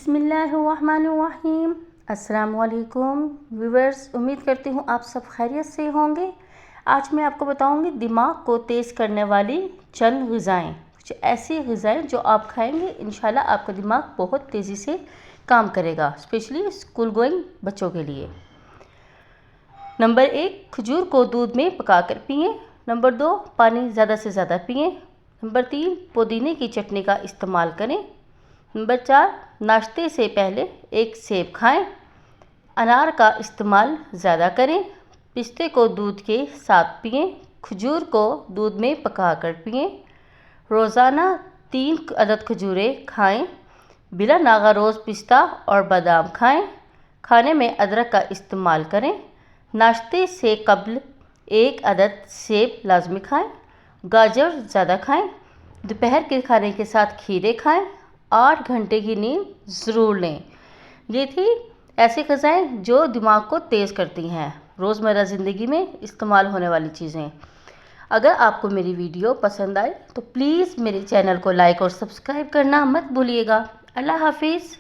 बिस्मिल्लाहिर्रहमानिर्रहीम। अस्सलाम वालेकुम व्यूअर्स, उम्मीद करती हूँ आप सब खैरियत से होंगे। आज मैं आपको बताऊंगी दिमाग को तेज़ करने वाली चंद ग़िज़ाएँ, कुछ ऐसी ग़िज़ाएँ जो आप खाएंगे इंशाल्लाह आपका दिमाग बहुत तेज़ी से काम करेगा, स्पेशली स्कूल गोइंग बच्चों के लिए। नंबर 1, खजूर को दूध में पकाकर पिएं। नंबर 2, पानी ज़्यादा से ज़्यादा पिएं। नंबर 3, पुदीने की चटनी का इस्तेमाल करें। नंबर 4, नाश्ते से पहले एक सेब खाएं। अनार का इस्तेमाल ज़्यादा करें। पिस्ते को दूध के साथ पिएं। खजूर को दूध में पकाकर पिएं। रोज़ाना 3 अदद खजूरें खाएं। बिला नागा रोज़ पिस्ता और बादाम खाएं। खाने में अदरक का इस्तेमाल करें। नाश्ते से कब्ल 1 अदद सेब लाजमी खाएं। गाजर ज़्यादा खाएं। दोपहर के खाने के साथ खीरे खाएं। 8 घंटे की नींद ज़रूर लें। ये थी ऐसी ग़िज़ाएँ जो दिमाग को तेज़ करती हैं, रोज़मर्रा ज़िंदगी में इस्तेमाल होने वाली चीज़ें। अगर आपको मेरी वीडियो पसंद आए तो प्लीज़ मेरे चैनल को लाइक और सब्सक्राइब करना मत भूलिएगा। अल्लाह हाफिज़।